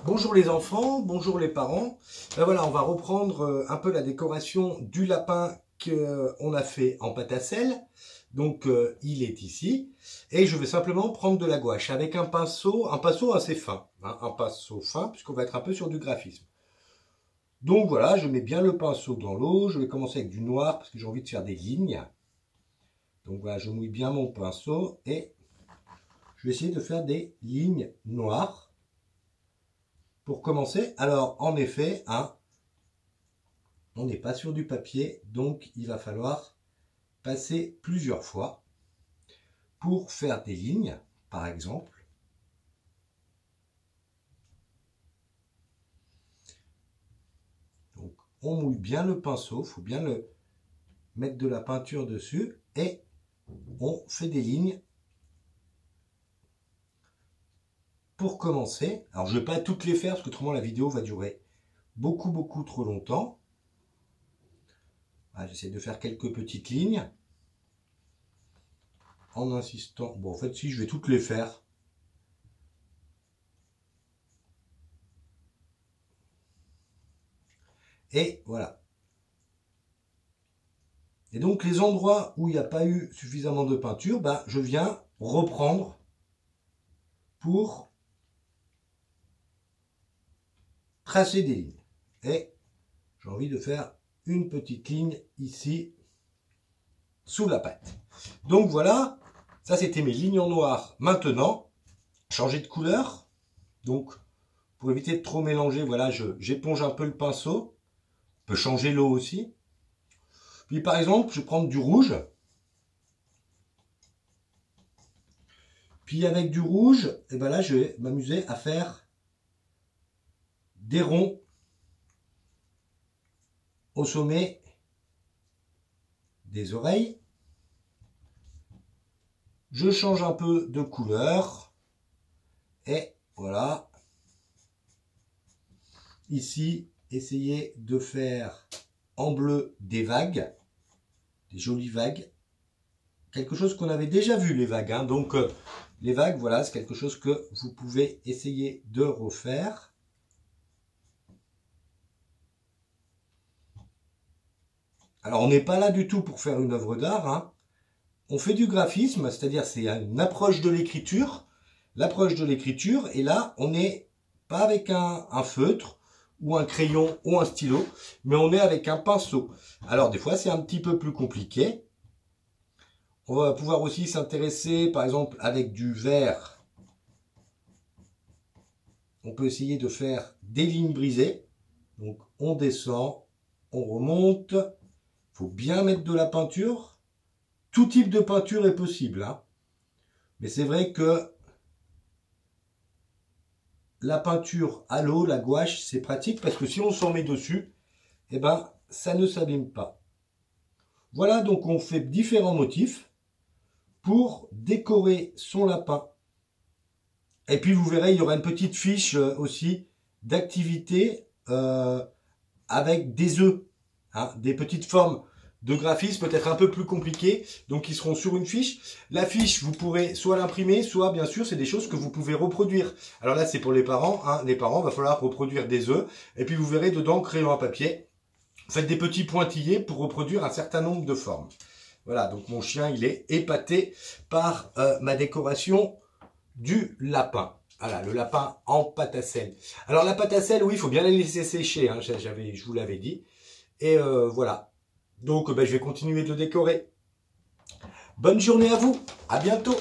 Bonjour les enfants, bonjour les parents. Ben voilà, on va reprendre un peu la décoration du lapin qu'on a fait en pâte à sel. Donc il est ici. Et je vais simplement prendre de la gouache avec un pinceau assez fin. Hein, un pinceau fin, puisqu'on va être un peu sur du graphisme. Donc voilà, je mets bien le pinceau dans l'eau. Je vais commencer avec du noir, parce que j'ai envie de faire des lignes. Donc voilà, je mouille bien mon pinceau et je vais essayer de faire des lignes noires. Pour commencer, alors en effet, hein, on n'est pas sur du papier, donc il va falloir passer plusieurs fois pour faire des lignes, par exemple. Donc on mouille bien le pinceau, il faut bien mettre de la peinture dessus et on fait des lignes. Pour commencer, alors je ne vais pas toutes les faire parce que autrement la vidéo va durer beaucoup trop longtemps. J'essaie de faire quelques petites lignes en insistant. Bon, en fait, si je vais toutes les faire. Et voilà. Et donc les endroits où il n'y a pas eu suffisamment de peinture, je viens reprendre pour tracer des lignes. Et j'ai envie de faire une petite ligne ici sous la pâte. Donc voilà, ça c'était mes lignes en noir. Maintenant, changer de couleur. Donc pour éviter de trop mélanger, voilà, j'éponge un peu le pinceau. On peut changer l'eau aussi. Puis par exemple, je vais prendre du rouge. Puis avec du rouge, et ben là je vais m'amuser à faire des ronds au sommet des oreilles. Je change un peu de couleur. Et voilà. Ici, essayez de faire en bleu des vagues. Des jolies vagues. Quelque chose qu'on avait déjà vu, les vagues. Hein. Donc, les vagues, voilà, c'est quelque chose que vous pouvez essayer de refaire. Alors, on n'est pas là du tout pour faire une œuvre d'art. Hein. On fait du graphisme, c'est-à-dire c'est une approche de l'écriture. L'approche de l'écriture, et là, on n'est pas avec un feutre ou un crayon ou un stylo, mais on est avec un pinceau. Alors, des fois, c'est un petit peu plus compliqué. On va pouvoir aussi s'intéresser, par exemple, avec du vert. On peut essayer de faire des lignes brisées. Donc, on descend, on remonte. Il faut bien mettre de la peinture. Tout type de peinture est possible. Hein. Mais c'est vrai que la peinture à l'eau, la gouache, c'est pratique parce que si on s'en met dessus, eh ben, ça ne s'abîme pas. Voilà, donc on fait différents motifs pour décorer son lapin. Et puis vous verrez, il y aura une petite fiche aussi d'activité avec des œufs, hein, des petites formes de graphisme peut-être un peu plus compliquées, donc qui seront sur une fiche. La fiche, vous pourrez soit l'imprimer, soit bien sûr, c'est des choses que vous pouvez reproduire. Alors là, c'est pour les parents. Hein. Les parents, il va falloir reproduire des œufs. Et puis vous verrez dedans, crayon à papier, faites des petits pointillés pour reproduire un certain nombre de formes. Voilà, donc mon chien, il est épaté par ma décoration du lapin. Voilà, le lapin en pâte à sel. Alors la pâte à sel, oui, il faut bien la laisser sécher, hein, je vous l'avais dit. Et voilà. Donc je vais continuer de le décorer. Bonne journée à vous, à bientôt.